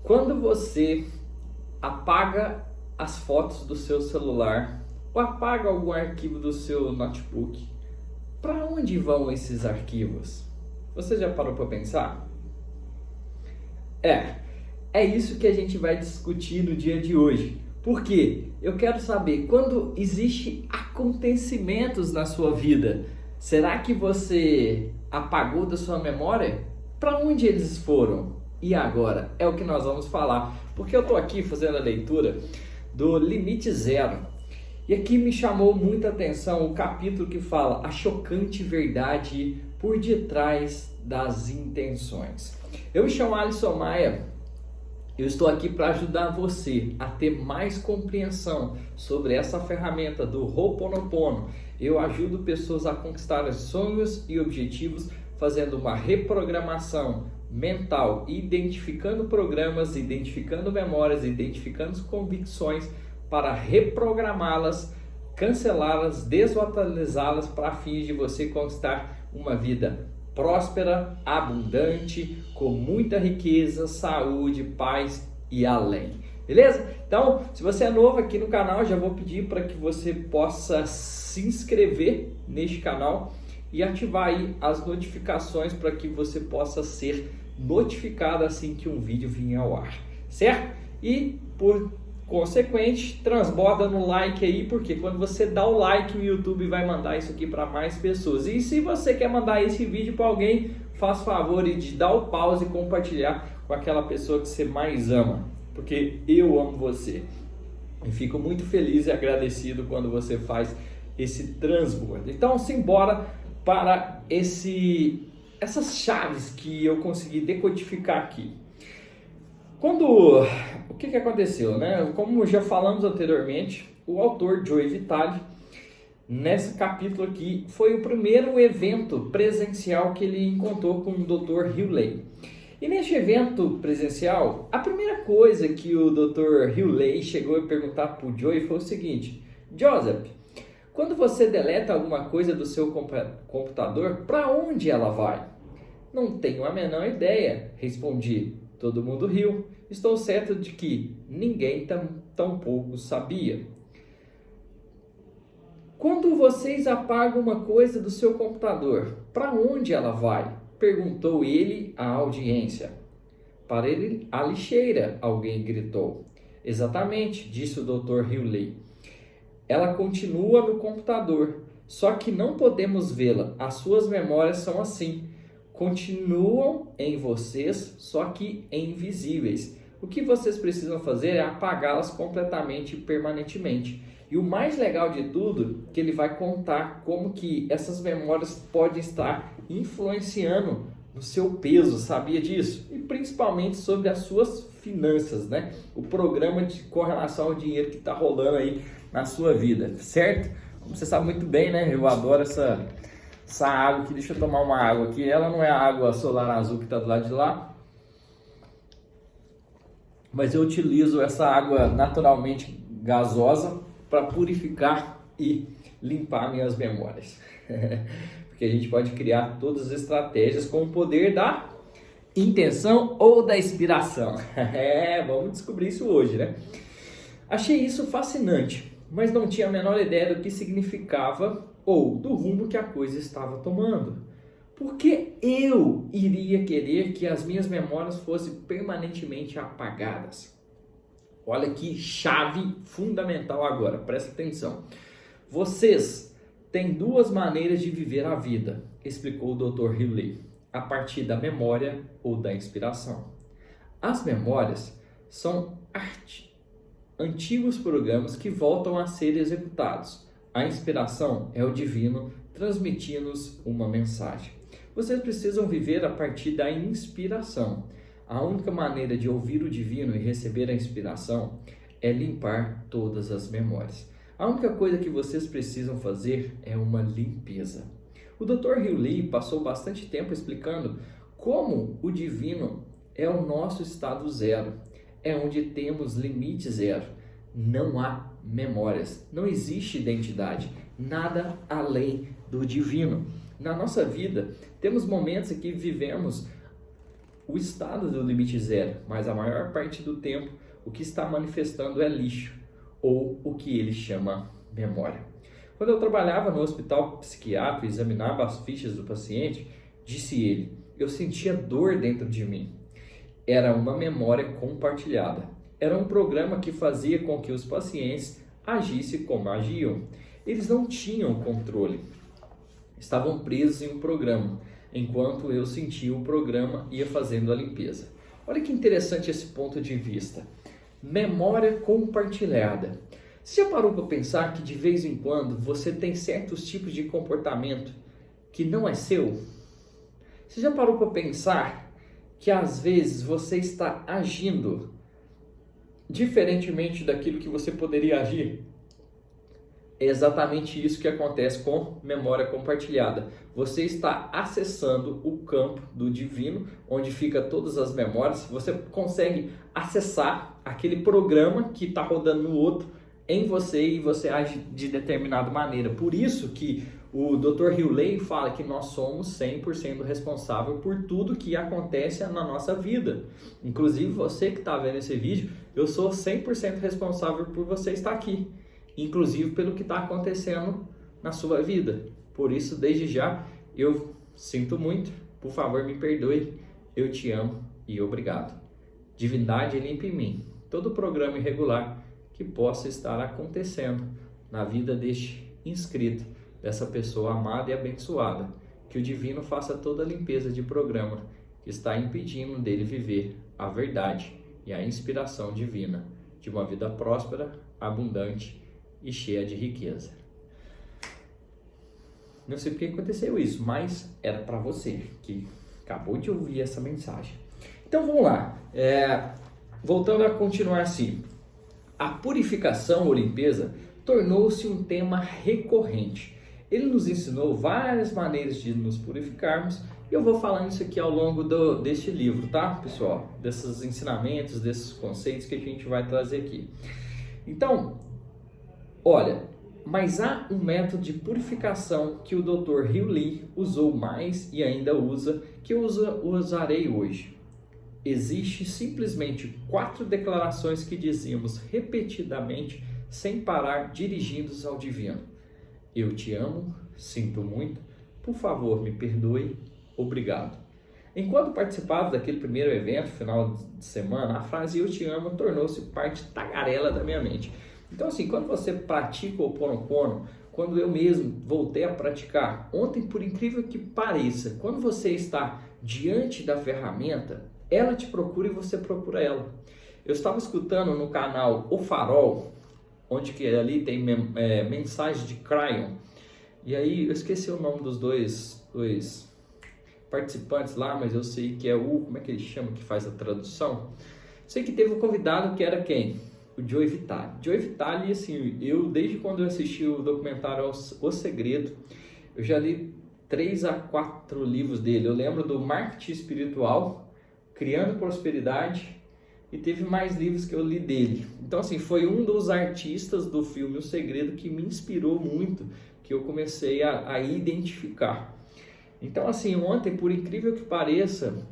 Quando você apaga as fotos do seu celular ou apaga algum arquivo do seu notebook, para onde vão esses arquivos? Você já parou para pensar? É isso que a gente vai discutir no dia de hoje. Porque eu quero saber, quando existem acontecimentos na sua vida, será que você apagou da sua memória? Para onde eles foram? E agora? É o que nós vamos falar. Porque eu estou aqui fazendo a leitura do Limite Zero. E aqui me chamou muita atenção o capítulo que fala a chocante verdade por detrás das intenções. Eu me chamo Alisson Maia. Eu estou aqui para ajudar você a ter mais compreensão sobre essa ferramenta do Ho'oponopono. Eu ajudo pessoas a conquistar sonhos e objetivos fazendo uma reprogramação mental, identificando programas, identificando memórias, identificando convicções para reprogramá-las, cancelá-las, desatualizá-las para fins de você conquistar uma vida próspera, abundante, com muita riqueza, saúde, paz e além. Beleza? Então, se você é novo aqui no canal, já vou pedir para que você possa se inscrever neste canal e ativar aí as notificações para que você possa ser notificado assim que um vídeo vier ao ar, certo? E por consequente, transborda no like aí, porque quando você dá o like, o YouTube vai mandar isso aqui para mais pessoas. E se você quer mandar esse vídeo para alguém, faz favor de dar o pause e compartilhar com aquela pessoa que você mais ama, porque eu amo você. E fico muito feliz e agradecido quando você faz esse transbordo. Então, simbora para essas chaves que eu consegui decodificar aqui. O que aconteceu, né? Como já falamos anteriormente, o autor Joe Vitale, nesse capítulo aqui, foi o primeiro evento presencial que ele encontrou com o Dr. Hewley. E neste evento presencial, a primeira coisa que o Dr. Hewley chegou a perguntar para o Joe foi o seguinte: Joseph, quando você deleta alguma coisa do seu computador, para onde ela vai? Não tenho a menor ideia, respondi. Todo mundo riu. Estou certo de que ninguém tampouco sabia. Quando vocês apagam uma coisa do seu computador, para onde ela vai? Perguntou ele à audiência. Para ele, a lixeira, alguém gritou. Exatamente, disse o Dr. Hewley. Ela continua no computador, só que não podemos vê-la. As suas memórias são assim. Continuam em vocês, só que invisíveis. O que vocês precisam fazer é apagá-las completamente e permanentemente. E o mais legal de tudo, que ele vai contar como que essas memórias podem estar influenciando no seu peso, sabia disso? E principalmente sobre as suas finanças, né? O programa de correlação ao dinheiro que está rolando aí na sua vida, certo? Como você sabe muito bem, né? Eu adoro essa água aqui. Deixa eu tomar uma água aqui. Ela não é a água solar azul que está do lado de lá, mas eu utilizo essa água naturalmente gasosa para purificar e limpar minhas memórias. Porque a gente pode criar todas as estratégias com o poder da intenção ou da inspiração. Vamos descobrir isso hoje, né? Achei isso fascinante, mas não tinha a menor ideia do que significava ou do rumo que a coisa estava tomando. Por que eu iria querer que as minhas memórias fossem permanentemente apagadas? Olha que chave fundamental agora, presta atenção. Vocês têm duas maneiras de viver a vida, explicou o Dr. Hewley, a partir da memória ou da inspiração. As memórias são antigos programas que voltam a ser executados. A inspiração é o divino transmitindo-nos uma mensagem. Vocês precisam viver a partir da inspiração. A única maneira de ouvir o divino e receber a inspiração é limpar todas as memórias. A única coisa que vocês precisam fazer é uma limpeza. O Dr. Hewley passou bastante tempo explicando como o divino é o nosso estado zero. É onde temos limite zero. Não há memórias, não existe identidade, nada além do divino. Na nossa vida, temos momentos em que vivemos o estado do limite zero, mas a maior parte do tempo o que está manifestando é lixo, ou o que ele chama memória. Quando eu trabalhava no hospital psiquiátrico e examinava as fichas do paciente, disse ele, eu sentia dor dentro de mim. Era uma memória compartilhada. Era um programa que fazia com que os pacientes agissem como agiam. Eles não tinham controle. Estavam presos em um programa, enquanto eu sentia o programa e ia fazendo a limpeza. Olha que interessante esse ponto de vista. Memória compartilhada. Você já parou para pensar que de vez em quando você tem certos tipos de comportamento que não é seu? Você já parou para pensar que às vezes você está agindo diferentemente daquilo que você poderia agir? É exatamente isso que acontece com memória compartilhada. Você está acessando o campo do divino, onde fica todas as memórias. Você consegue acessar aquele programa que está rodando no outro em você e você age de determinada maneira. Por isso que o Dr. Hughley fala que nós somos 100% responsável por tudo que acontece na nossa vida. Inclusive você que está vendo esse vídeo, eu sou 100% responsável por você estar aqui. Inclusive pelo que está acontecendo na sua vida. Por isso, desde já, eu sinto muito, por favor me perdoe, eu te amo e obrigado. Divindade limpa em mim todo programa irregular que possa estar acontecendo na vida deste inscrito, dessa pessoa amada e abençoada, que o divino faça toda a limpeza de programa que está impedindo dele viver a verdade e a inspiração divina de uma vida próspera, abundante e cheia de riqueza. Não sei porque aconteceu isso, mas era para você que acabou de ouvir essa mensagem. Então vamos lá, voltando a continuar assim, a purificação ou limpeza tornou-se um tema recorrente. Ele nos ensinou várias maneiras de nos purificarmos e eu vou falando isso aqui ao longo deste livro, tá, pessoal? Desses ensinamentos, desses conceitos que a gente vai trazer aqui. Então, olha, mas há um método de purificação que o Dr. Hughley usou mais e ainda usa, que eu usarei hoje. Existe simplesmente 4 declarações que dizemos repetidamente, sem parar, dirigindo-nos ao divino. Eu te amo, sinto muito, por favor me perdoe, obrigado. Enquanto participava daquele primeiro evento, final de semana, a frase eu te amo tornou-se parte tagarela da minha mente. Então assim, quando você pratica o Ho'oponopono, quando eu mesmo voltei a praticar, ontem por incrível que pareça, quando você está diante da ferramenta, ela te procura e você procura ela. Eu estava escutando no canal O Farol, onde que ali tem mensagem de Cryon, e aí eu esqueci o nome dos dois participantes lá, mas eu sei que é como é que ele chama, que faz a tradução? Sei que teve um convidado que era quem? O Joe Vitale. Joe Vitale, assim, desde quando eu assisti o documentário O Segredo, eu já li 3 a 4 livros dele. Eu lembro do Marketing Espiritual, Criando Prosperidade, e teve mais livros que eu li dele. Então assim, foi um dos artistas do filme O Segredo que me inspirou muito, que eu comecei a identificar. Então assim, ontem, por incrível que pareça,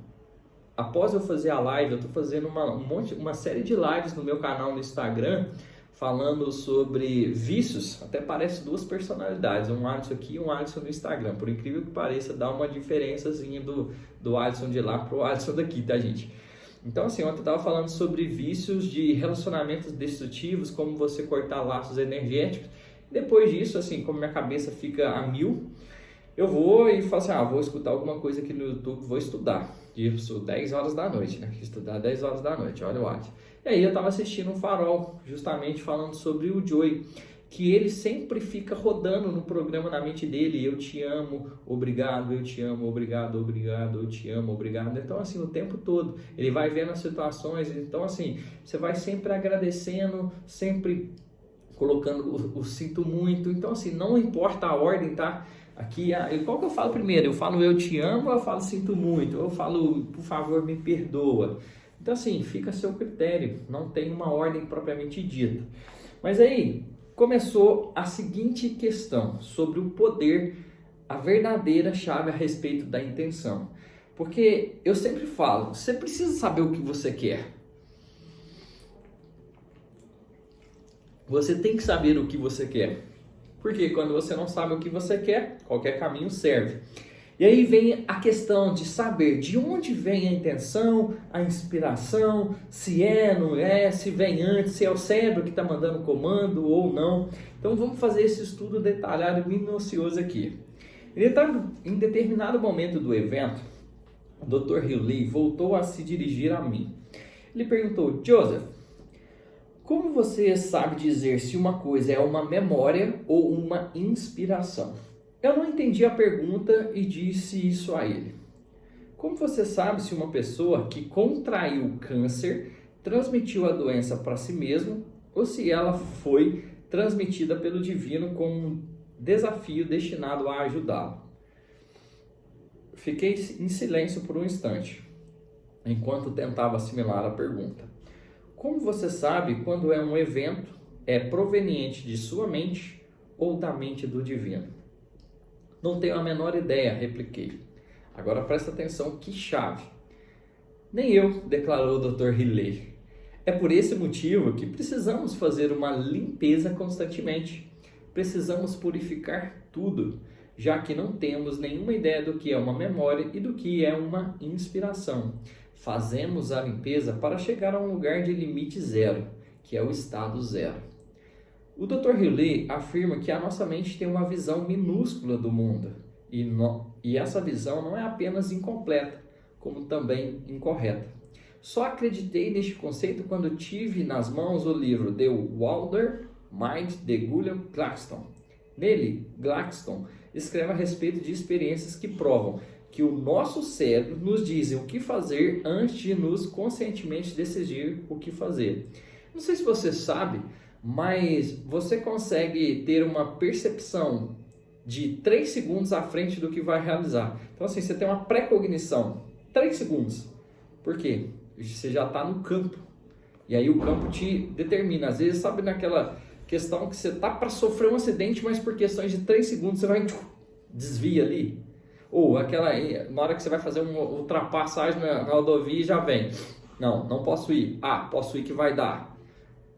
após eu fazer a live, eu estou fazendo uma série de lives no meu canal no Instagram, falando sobre vícios. Até parece 2 personalidades, um Alisson aqui e um Alisson no Instagram. Por incrível que pareça, dá uma diferençazinha do Alisson de lá pro Alisson daqui, tá, gente? Então assim, ontem eu estava falando sobre vícios de relacionamentos destrutivos, como você cortar laços energéticos. Depois disso, assim, como minha cabeça fica a 1000, eu vou e falo assim, vou escutar alguma coisa aqui no YouTube, vou estudar. Isso, 10 horas da noite, né? Estudar 10 horas da noite, olha o Alisson. E aí eu estava assistindo um Farol, justamente falando sobre o Joey, que ele sempre fica rodando no programa na mente dele, eu te amo, obrigado, eu te amo, obrigado, obrigado, eu te amo, obrigado. Então assim, o tempo todo, ele vai vendo as situações, então assim, você vai sempre agradecendo, sempre colocando o sinto muito. Então assim, não importa a ordem, tá? Aqui, qual que eu falo primeiro? Eu falo eu te amo, ou eu falo sinto muito, ou eu falo por favor me perdoa. Então assim, fica a seu critério, não tem uma ordem propriamente dita. Mas aí começou a seguinte questão sobre o poder, a verdadeira chave a respeito da intenção. Porque eu sempre falo, você precisa saber o que você quer. Você tem que saber o que você quer. Porque quando você não sabe o que você quer, qualquer caminho serve. E aí vem a questão de saber de onde vem a intenção, a inspiração, se é, não é, se vem antes, se é o cérebro que está mandando o comando ou não. Então vamos fazer esse estudo detalhado e minucioso aqui. Em determinado momento do evento, o Dr. Riley voltou a se dirigir a mim. Ele perguntou: Joseph, como você sabe dizer se uma coisa é uma memória ou uma inspiração? Eu não entendi a pergunta e disse isso a ele. Como você sabe se uma pessoa que contraiu câncer transmitiu a doença para si mesma ou se ela foi transmitida pelo divino como um desafio destinado a ajudá-lo? Fiquei em silêncio por um instante, enquanto tentava assimilar a pergunta. Como você sabe quando um evento é proveniente de sua mente ou da mente do divino? Não tenho a menor ideia, repliquei. Agora presta atenção, que chave. Nem eu, declarou o Dr. Riley. É por esse motivo que precisamos fazer uma limpeza constantemente. Precisamos purificar tudo, já que não temos nenhuma ideia do que é uma memória e do que é uma inspiração. Fazemos a limpeza para chegar a um lugar de limite zero, que é o estado zero. O Dr. Riley afirma que a nossa mente tem uma visão minúscula do mundo, e essa visão não é apenas incompleta, como também incorreta. Só acreditei neste conceito quando tive nas mãos o livro The Wilder Mind de William Gladstone. Nele, Gladstone escreve a respeito de experiências que provam que o nosso cérebro nos diz o que fazer antes de nos conscientemente decidir o que fazer. Não sei se você sabe, mas você consegue ter uma percepção de 3 segundos à frente do que vai realizar. Então assim, você tem uma pré-cognição, 3 segundos. Por quê? Você já está no campo. E aí o campo te determina. Às vezes, sabe naquela questão que você está para sofrer um acidente, mas por questões de 3 segundos você vai desvia ali. Ou aquela, na hora que você vai fazer uma ultrapassagem na rodovia, já vem. Não posso ir. Posso ir que vai dar.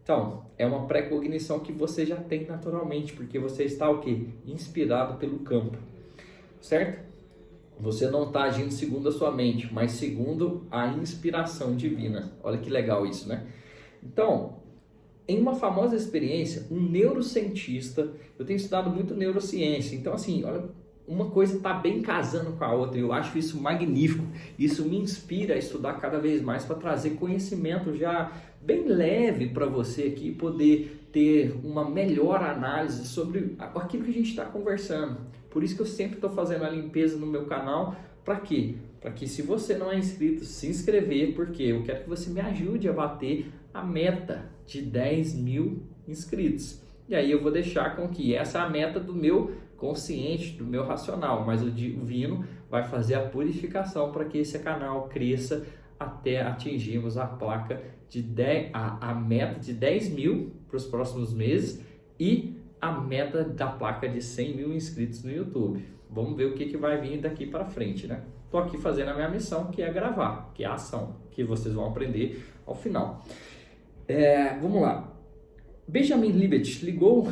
Então, é uma pré-cognição que você já tem naturalmente, porque você está o quê? Inspirado pelo campo, certo? Você não está agindo segundo a sua mente, mas segundo a inspiração divina. Olha que legal isso, né? Então, em uma famosa experiência, um neurocientista, eu tenho estudado muito neurociência, então assim, olha, uma coisa está bem casando com a outra, eu acho isso magnífico, isso me inspira a estudar cada vez mais para trazer conhecimento já bem leve para você aqui, poder ter uma melhor análise sobre aquilo que a gente está conversando. Por isso que eu sempre estou fazendo a limpeza no meu canal, para quê? Para que se você não é inscrito, se inscrever, porque eu quero que você me ajude a bater a meta de 10 mil inscritos. E aí eu vou deixar com que essa é a meta do meu consciente, do meu racional, mas o divino vai fazer a purificação para que esse canal cresça até atingirmos a placa de a meta de 10 mil para os próximos meses e a meta da placa de 100 mil inscritos no YouTube. Vamos ver o que vai vir daqui para frente, né? Estou aqui fazendo a minha missão, que é gravar, que é a ação, que vocês vão aprender ao final. Vamos lá. Benjamin Libet ligou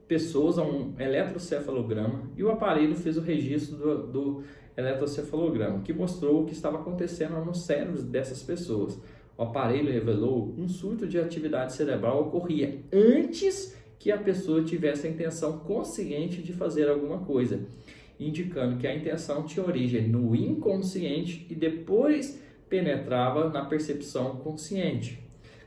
pessoas a um eletrocefalograma e o aparelho fez o registro do eletrocefalograma, que mostrou o que estava acontecendo nos cérebros dessas pessoas. O aparelho revelou um surto de atividade cerebral ocorria antes que a pessoa tivesse a intenção consciente de fazer alguma coisa, indicando que a intenção tinha origem no inconsciente e depois penetrava na percepção consciente.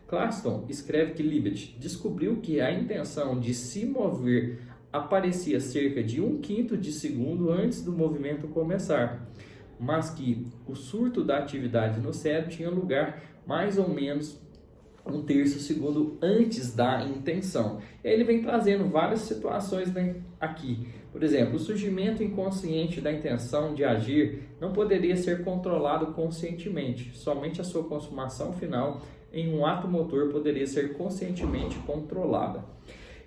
Gladstone escreve que Libet descobriu que a intenção de se mover aparecia cerca de 1/5 de segundo antes do movimento começar, mas que o surto da atividade no cérebro tinha lugar mais ou menos 1/3 segundo antes da intenção. Ele vem trazendo várias situações aqui. Por exemplo, o surgimento inconsciente da intenção de agir não poderia ser controlado conscientemente. Somente a sua consumação final em um ato motor poderia ser conscientemente controlada.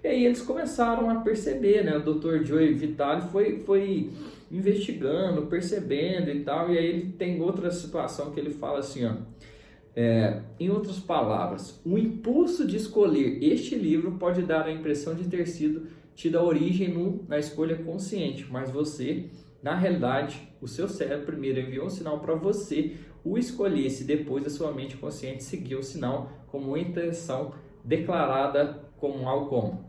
E aí eles começaram a perceber, né? O Dr. Joe Vitale foi investigando, percebendo e tal, e aí ele tem outra situação que ele fala assim, ó, em outras palavras, o impulso de escolher este livro pode dar a impressão de ter sido tido a origem na escolha consciente, mas você, na realidade, o seu cérebro primeiro enviou um sinal para você o escolhesse, depois a sua mente consciente seguiu o sinal como uma intenção declarada como algo como,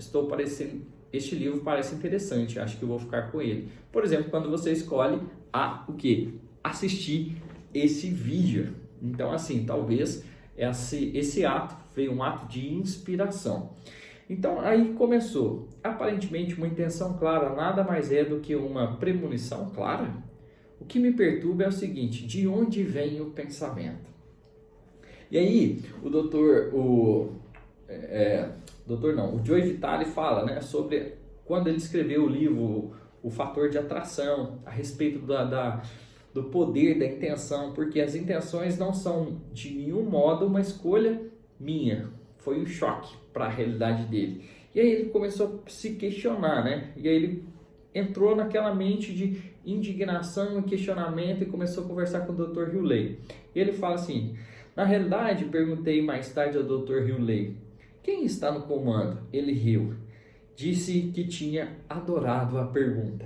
este livro parece interessante, acho que eu vou ficar com ele. Por exemplo, quando você escolhe o quê? Assistir esse vídeo. Então, assim, talvez esse ato veio um ato de inspiração. Então, aí começou. Aparentemente, uma intenção clara nada mais é do que uma premonição clara. O que me perturba é o seguinte, de onde vem o pensamento? E aí, o Joe Vitale fala, né, sobre quando ele escreveu o livro O Fator de Atração, a respeito do poder da intenção, porque as intenções não são de nenhum modo uma escolha minha, foi um choque para a realidade dele. E aí ele começou a se questionar, né? E aí ele entrou naquela mente de indignação e questionamento e começou a conversar com o Dr. Hewley. E ele fala assim, na realidade, perguntei mais tarde ao Dr. Hewley, quem está no comando? Ele riu. Disse que tinha adorado a pergunta.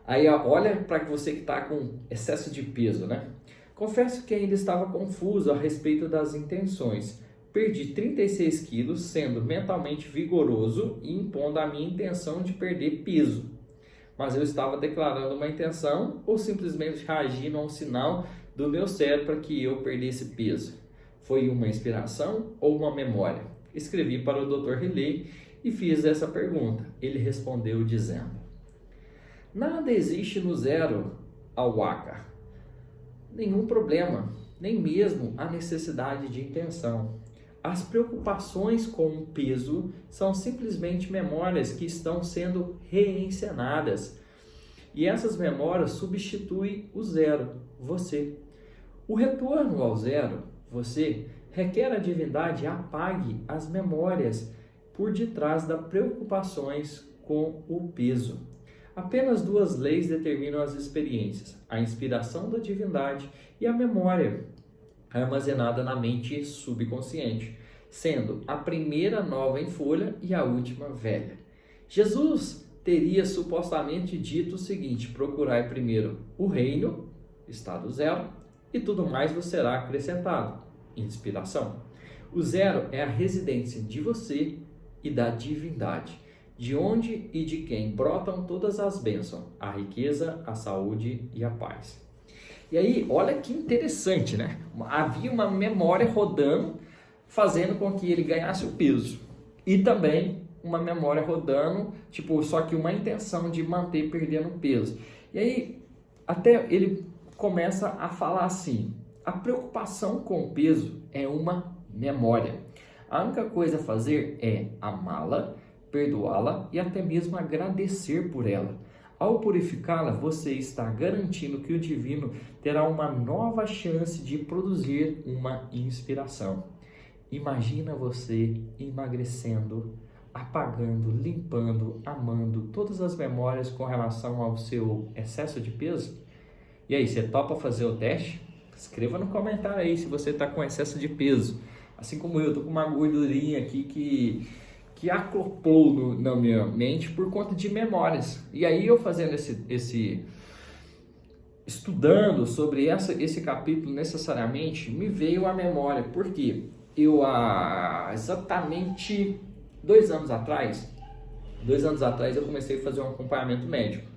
Aí, olha para você que está com excesso de peso, né? Confesso que ainda estava confuso a respeito das intenções. Perdi 36 quilos, sendo mentalmente vigoroso e impondo a minha intenção de perder peso. Mas eu estava declarando uma intenção ou simplesmente reagindo a um sinal do meu cérebro para que eu perdesse peso? Foi uma inspiração ou uma memória? Escrevi para o Dr. Hewley e fiz essa pergunta. Ele respondeu dizendo, nada existe no zero, Awaka. Nenhum problema, nem mesmo a necessidade de intenção. As preocupações com o peso são simplesmente memórias que estão sendo reencenadas. E essas memórias substituem o zero, você. O retorno ao zero, você, requer a divindade apague as memórias por detrás das preocupações com o peso. Apenas duas leis determinam as experiências, a inspiração da divindade e a memória, armazenada na mente subconsciente, sendo a primeira nova em folha e a última velha. Jesus teria supostamente dito o seguinte, procurai primeiro o reino, estado zero, e tudo mais vos será acrescentado, inspiração. O zero é a residência de você e da divindade, de onde e de quem brotam todas as bênçãos, a riqueza, a saúde e a paz. E aí, olha que interessante, né? Havia uma memória rodando, fazendo com que ele ganhasse o peso. E também uma memória rodando, só que uma intenção de manter perdendo peso. E aí, até ele começa a falar assim, a preocupação com o peso é uma memória. A única coisa a fazer é amá-la, perdoá-la e até mesmo agradecer por ela. Ao purificá-la, você está garantindo que o divino terá uma nova chance de produzir uma inspiração. Imagina você emagrecendo, apagando, limpando, amando todas as memórias com relação ao seu excesso de peso? E aí, você topa fazer o teste? Escreva no comentário aí se você está com excesso de peso. Assim como eu, estou com uma gordurinha aqui que acoplou na minha mente por conta de memórias. E aí eu fazendo estudando sobre esse capítulo necessariamente, me veio a memória, porque eu há exatamente 2 anos atrás eu comecei a fazer um acompanhamento médico,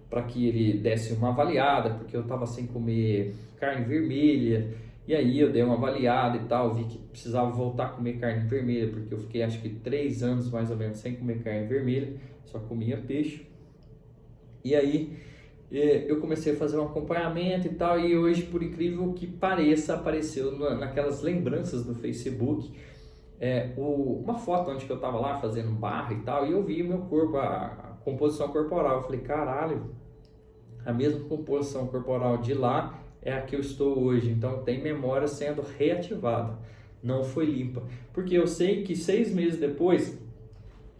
para que ele desse uma avaliada, porque eu estava sem comer carne vermelha, e aí eu dei uma avaliada e tal, vi que precisava voltar a comer carne vermelha, porque eu fiquei acho que 3 anos mais ou menos sem comer carne vermelha, só comia peixe. E aí eu comecei a fazer um acompanhamento e tal, e hoje, por incrível que pareça, apareceu naquelas lembranças do Facebook, uma foto onde eu estava lá fazendo barra e tal, e eu vi o meu corpo, a composição corporal. Eu falei, caralho, a mesma composição corporal de lá é a que eu estou hoje, então tem memória sendo reativada, não foi limpa, porque eu sei que 6 meses depois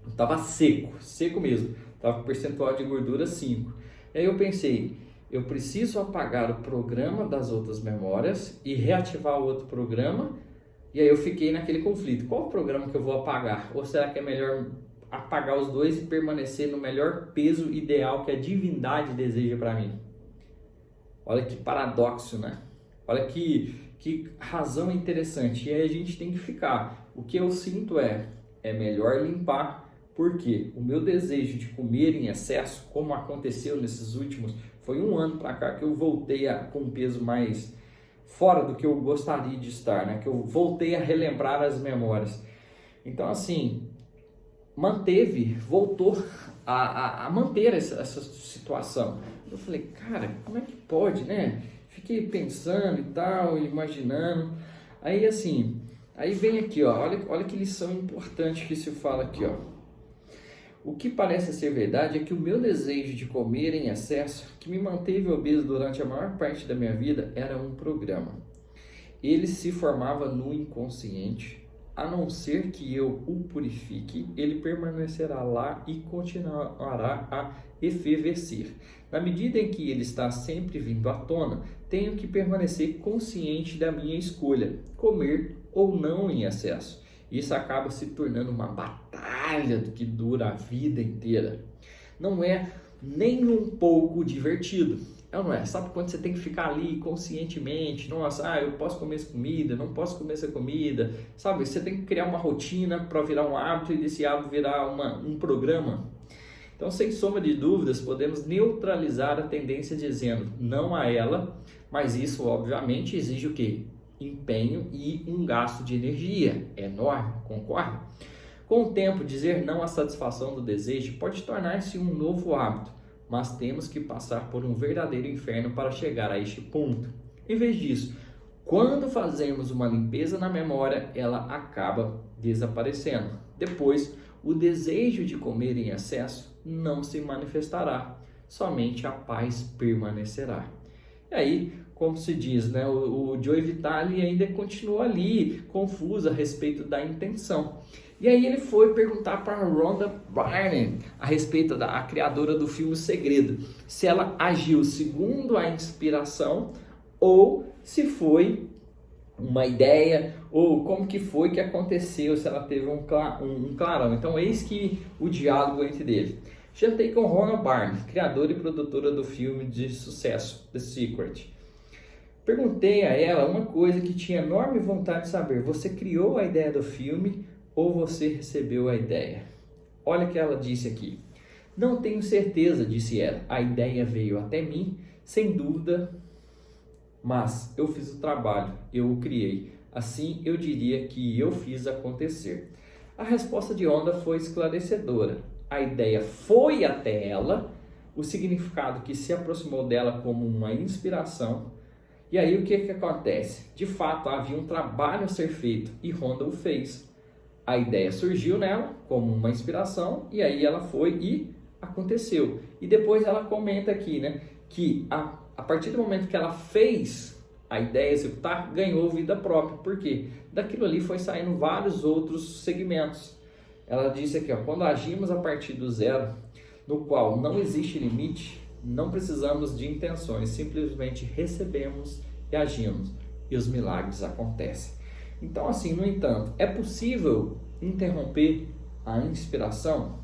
estava seco mesmo, estava com percentual de gordura 5, E aí eu pensei, eu preciso apagar o programa das outras memórias e reativar o outro programa. E aí eu fiquei naquele conflito. Qual o programa que eu vou apagar? Ou será que é melhor apagar os dois e permanecer no melhor peso ideal que a divindade deseja para mim? Olha que paradoxo, né? Olha que razão interessante. E aí a gente tem que ficar. O que eu sinto é melhor limpar. Porque o meu desejo de comer em excesso, como aconteceu nesses últimos, foi 1 ano para cá que eu voltei com um peso mais fora do que eu gostaria de estar, né? Que eu voltei a relembrar as memórias. Então, assim, voltou a manter essa situação. Eu falei, cara, como é que pode, né? Fiquei pensando e tal, imaginando. Aí, assim, aí vem aqui, ó, olha que lição importante que se fala aqui, ó. O que parece ser verdade é que o meu desejo de comer em excesso, que me manteve obeso durante a maior parte da minha vida, era um programa. Ele se formava no inconsciente, a não ser que eu o purifique, ele permanecerá lá e continuará a efervescer. Na medida em que ele está sempre vindo à tona, tenho que permanecer consciente da minha escolha, comer ou não em excesso. Isso acaba se tornando uma batalha que dura a vida inteira. Não é nem um pouco divertido. Não é? Sabe quando você tem que ficar ali conscientemente? Nossa, eu posso comer essa comida, não posso comer essa comida. Sabe, você tem que criar uma rotina para virar um hábito e desse hábito virar um programa. Então, sem sombra de dúvidas, podemos neutralizar a tendência dizendo não a ela, mas isso obviamente exige o quê? Empenho e um gasto de energia enorme, concorda? Com o tempo, dizer não à satisfação do desejo pode tornar-se um novo hábito, mas temos que passar por um verdadeiro inferno para chegar a este ponto. Em vez disso, quando fazemos uma limpeza na memória, ela acaba desaparecendo. Depois, o desejo de comer em excesso não se manifestará, somente a paz permanecerá. E aí, como se diz, né? O Joey Vitale ainda continua ali, confuso a respeito da intenção. E aí ele foi perguntar para Rhonda Byrne, a respeito da criadora do filme O Segredo, se ela agiu segundo a inspiração ou se foi uma ideia, ou como que foi que aconteceu, se ela teve um clarão. Então eis que o diálogo entre eles. Jantei com Rhonda Byrne, criadora e produtora do filme de sucesso The Secret. Perguntei a ela uma coisa que tinha enorme vontade de saber. Você criou a ideia do filme ou você recebeu a ideia? Olha o que ela disse aqui. Não tenho certeza, disse ela. A ideia veio até mim, sem dúvida, mas eu fiz o trabalho, eu o criei. Assim, eu diria que eu fiz acontecer. A resposta de Rhonda foi esclarecedora. A ideia foi até ela, o significado que se aproximou dela como uma inspiração. E aí o que acontece? De fato, havia um trabalho a ser feito e Rhonda o fez. A ideia surgiu nela como uma inspiração e aí ela foi e aconteceu. E depois ela comenta aqui, né, que a partir do momento que ela fez a ideia executar, ganhou vida própria. Por quê? Daquilo ali foi saindo vários outros segmentos. Ela disse aqui, ó, quando agimos a partir do zero, no qual não existe limite, não precisamos de intenções, simplesmente recebemos e agimos e os milagres acontecem. Então, assim, no entanto, é possível interromper a inspiração?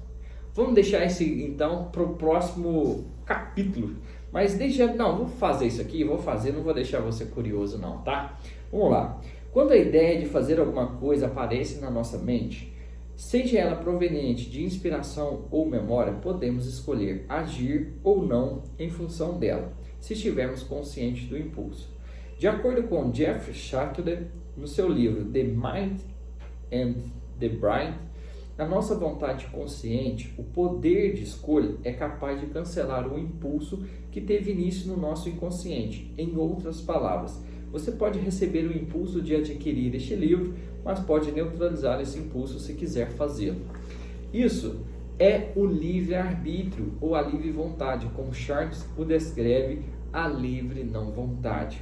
Vamos deixar esse, então, para o próximo capítulo. Mas vou fazer isso aqui, não vou deixar você curioso não, tá? Vamos lá. Quando a ideia de fazer alguma coisa aparece na nossa mente, seja ela proveniente de inspiração ou memória, podemos escolher agir ou não em função dela, se estivermos conscientes do impulso. De acordo com Jeff Shattuck, no seu livro The Mind and the Brain, a nossa vontade consciente, o poder de escolha, é capaz de cancelar o impulso que teve início no nosso inconsciente. Em outras palavras, você pode receber o impulso de adquirir este livro, mas pode neutralizar esse impulso se quiser fazê-lo. Isso é o livre-arbítrio ou a livre vontade, como Charles o descreve, a livre não vontade.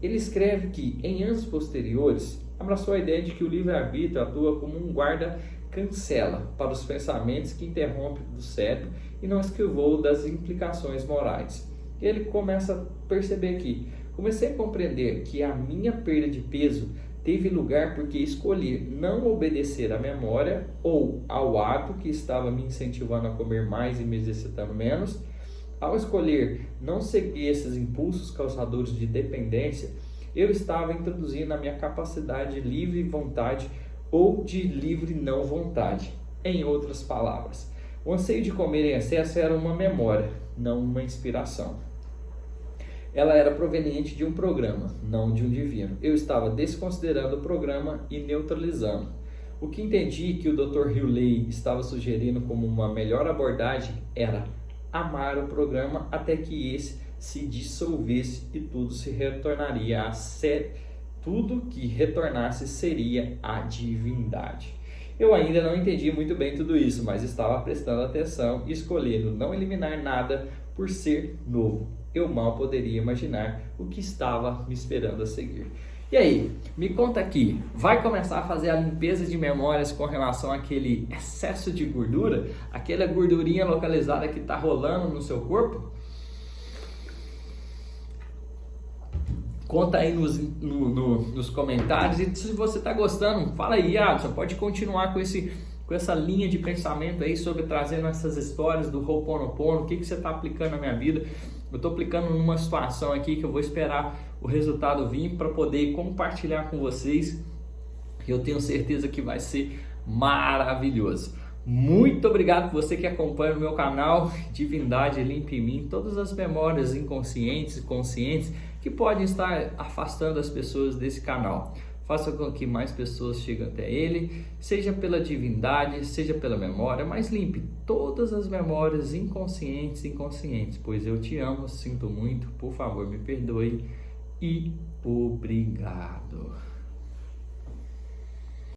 Ele escreve que, em anos posteriores, abraçou a ideia de que o livre-arbítrio atua como um guarda cancela para os pensamentos que interrompem do cérebro e não esquivou das implicações morais. Ele começa a perceber que comecei a compreender que a minha perda de peso teve lugar porque escolhi não obedecer à memória ou ao hábito que estava me incentivando a comer mais e me exercitando menos. Ao escolher não seguir esses impulsos causadores de dependência, eu estava introduzindo a minha capacidade de livre vontade ou de livre não vontade. Em outras palavras, o anseio de comer em excesso era uma memória, não uma inspiração. Ela era proveniente de um programa, não de um divino. Eu estava desconsiderando o programa e neutralizando. O que entendi que o Dr. Hewley estava sugerindo como uma melhor abordagem era amar o programa até que esse se dissolvesse e tudo se retornaria a ser. Tudo que retornasse seria a divindade. Eu ainda não entendi muito bem tudo isso, mas estava prestando atenção e escolhendo não eliminar nada por ser novo. Eu mal poderia imaginar o que estava me esperando a seguir. E aí, me conta aqui, vai começar a fazer a limpeza de memórias com relação àquele excesso de gordura? Aquela gordurinha localizada que está rolando no seu corpo? Conta aí nos comentários, e se você está gostando, fala aí, Adson, pode continuar com essa linha de pensamento aí sobre trazendo essas histórias do Ho'oponopono, o que você está aplicando na minha vida. Eu estou aplicando numa situação aqui que eu vou esperar o resultado vir para poder compartilhar com vocês. Eu tenho certeza que vai ser maravilhoso. Muito obrigado por você que acompanha o meu canal Divindade Limpa em Mim. Todas as memórias inconscientes e conscientes que podem estar afastando as pessoas desse canal. Faça com que mais pessoas cheguem até ele, seja pela divindade, seja pela memória, mas limpe todas as memórias inconscientes e inconscientes, pois eu te amo, sinto muito, por favor me perdoe e obrigado.